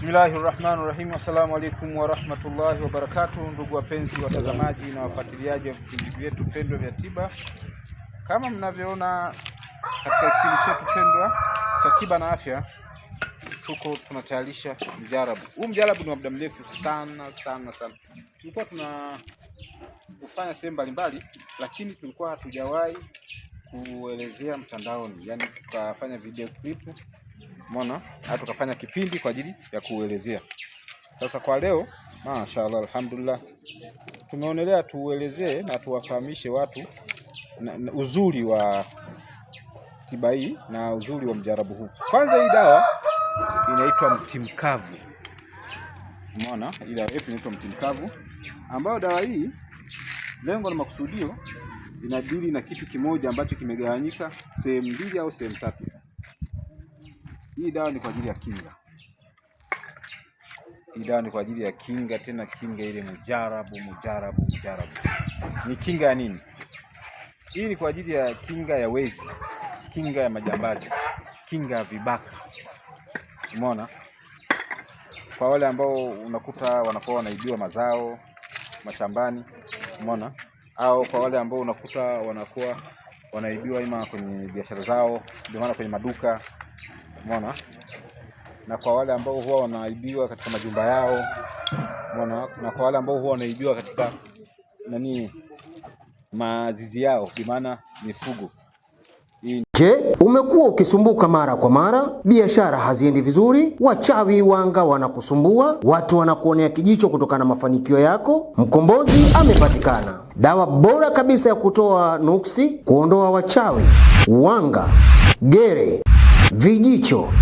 Bismillahirrahmanirrahim. Assalamu alaikum warahmatullahi wabarakatuh. Ndugu wapenzi watazamaji na wafuatiliaji wa vipindi vyetu pendwa vya tiba, kama mnavyoona katika kipindi chetu pendwa cha tiba na afya, tunatayarisha mjarabu. Huu mjarabu ni wa muda mrefu sana. Tulikuwa tunafanya sehemu mbalimbali, lakini tulikuwa hatujawahi kuelezea mtandaoni, yani tukafanya video clip, umeona, tukafanya kipindi kwa ajili ya kuelezea. Sasa kwa leo, mashaallah, alhamdulillah, tumeonelea tuelezee na tuwafahamishe watu na uzuri wa tiba hii na uzuri wa mjarabu huu. Kwanza, hii dawa inaitwa mtimkavu, umeona, ile yetu inaitwa mtimkavu, ambayo dawa hii lengo na makusudio inadili na kitu kimoja ambacho kimegawanyika sehemu mbili au sehemu tatu. Hii dawa ni kwa ajili ya kinga. Hii dawa ni kwa ajili ya kinga, tena kinga ile mujarabu. Ni kinga ya nini? Hii ni kwa ajili ya kinga ya wezi, kinga ya majambazi, kinga ya vibaka. Umeona? Kwa wale ambao unakuta wanakuwa wanaibiwa mazao mashambani, umeona? Au kwa wale ambao unakuta wanakuwa wanaibiwa ima kwenye biashara zao, ndio maana kwenye maduka, umeona? Na kwa wale ambao huwa wanaibiwa katika majumba yao, umeona? Na kwa wale ambao huwa wanaibiwa katika mazizi yao, kwa maana mifugo. Je, umekuwa ukisumbuka mara kwa mara, biashara haziendi vizuri, wachawi wanga wanakusumbua, watu wanakuonea kijicho kutokana na mafanikio yako? Mkombozi amepatikana. Dawa bora kabisa ya kutoa nuksi, kuondoa wachawi, wanga, gere, vijicho,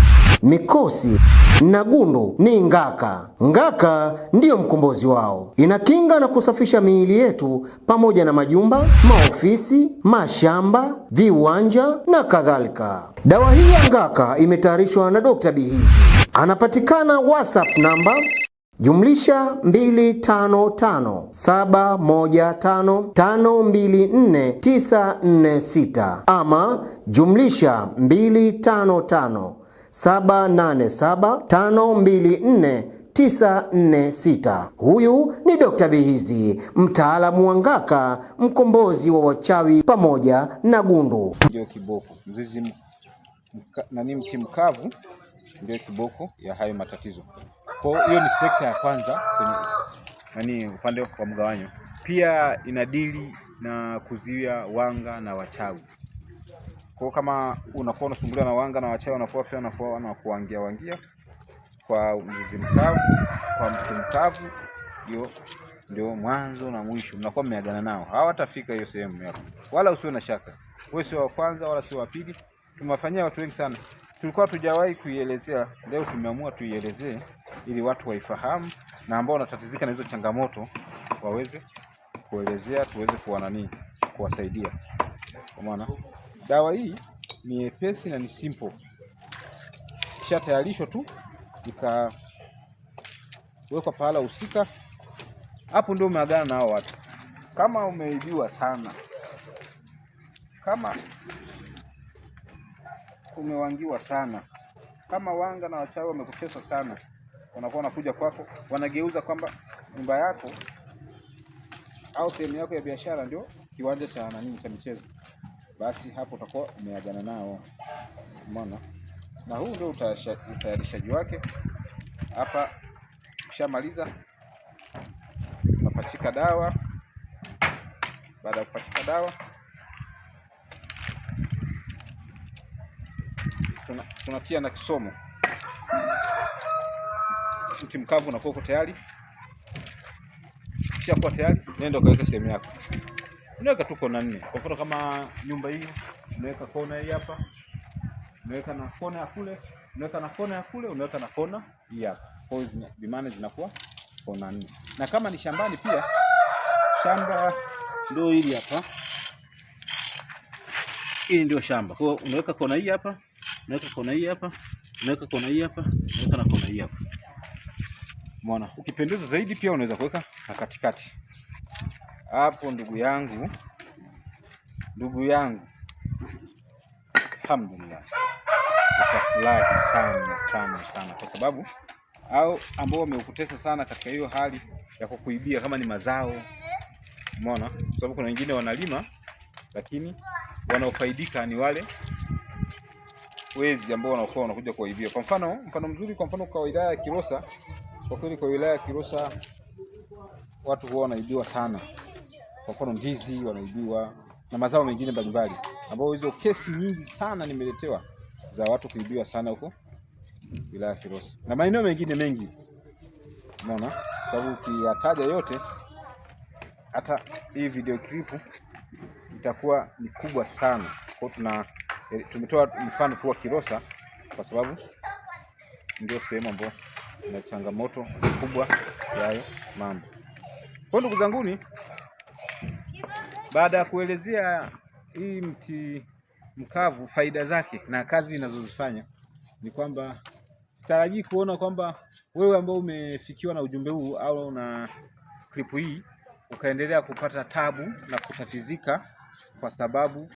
mikosi na gundu ni Ngaka. Ngaka ndiyo mkombozi wao. Inakinga na kusafisha miili yetu pamoja na majumba, maofisi, mashamba, viwanja na kadhalika. Dawa hii ya Ngaka imetayarishwa na Dr. Bihizi. Anapatikana WhatsApp namba +2557155244946 ama +2557875244946. Huyu ni Dr. Bihizi, mtaalamu wa Ngaka, mkombozi wa wachawi pamoja na gundu. Ndio kiboko mzizi mti mkavu, ndio kiboko ya hayo matatizo. Kwa hiyo ni sekta ya kwanza kwenye upande wa mgawanyo. Pia inadili na kuzuia wanga na wachawi. Kwa kama unakuwa unasumbuliwa na wanga na wachawi, wanakuangia kwa mzizi mkavu, kwa mti mkavu, ndio mwanzo na mwisho. Mnakuwa mmeagana nao, hawatafika hiyo sehemu yako. Wala usiwe na shaka, wewe sio wa kwanza wala sio wa pili. Tumewafanyia watu wengi sana, tulikuwa tujawahi kuielezea. Leo tumeamua tuielezee ili watu waifahamu, na ambao wanatatizika na hizo changamoto waweze kuelezea, tuweze kuwasaidia. Kwa maana dawa hii ni nyepesi na ni simple. Kisha tayarishwa tu ikawekwa pahala husika, hapo ndio umeagana na hao watu. Kama umeibiwa sana, kama umewangiwa sana, kama wanga na wachawi wamekutesa sana, wanakuwa wanakuja kwako, wanageuza kwamba nyumba yako au sehemu yako ya biashara ndio kiwanja cha cha michezo, basi hapo utakuwa umeagana nao. Umeona? Na huu ndio utayarishaji wake. Hapa ukishamaliza unapachika dawa. Baada ya kupachika dawa, tunatia na kisomo. Mti mkavu unakuwa uko tayari. Kisha kuwa tayari, nenda kaweka sehemu yako. Unaweka tu kona 4. Kwa mfano kama nyumba hii, unaweka kona hii hapa, unaweka na kona ya kule, unaweka na kona ya kule, unaweka na kona hii hapa. Kwa hiyo bimane zinakuwa kona 4. Na kama ni shambani pia, shamba ndio hili hapa. Hii ndio shamba. Kwa hiyo unaweka kona hii hapa, unaweka kona hii hapa, unaweka kona hii hapa, unaweka na kona hii hapa. Umeona? Ukipendeza zaidi pia unaweza kuweka na katikati. Hapo ndugu yangu, alhamdulillah, utafurahi sana kwa sababu au ambao wameukutesa sana katika hiyo hali ya kukuibia, kama ni mazao. Umeona, kwa sababu kuna wengine wanalima lakini wanaofaidika ni wale wezi ambao wanakuwa wanakuja kuwaibia. Kwa mfano mzuri, kwa mfano kwa wilaya ya Kilosa, kwa kweli kwa wilaya ya Kilosa watu huwa wanaibiwa sana. Kwa mfano ndizi wanaibiwa na mazao mengine mbalimbali, ambao hizo kesi nyingi sana nimeletewa za watu kuibiwa sana huko wilaya ya Kilosa na maeneo mengine mengi. Umeona, sababu ukiyataja yote, hata hii video clip itakuwa ni kubwa sana. Kwa tumetoa mfano tu wa Kilosa kwa sababu ndio sehemu ambayo ina changamoto kubwa ya hayo mambo. Kwa ndugu zanguni, baada ya kuelezea hii mti mkavu faida zake na kazi inazozifanya, ni kwamba sitarajii kuona kwamba wewe ambao umefikiwa na ujumbe huu au na clip hii ukaendelea kupata tabu na kutatizika kwa sababu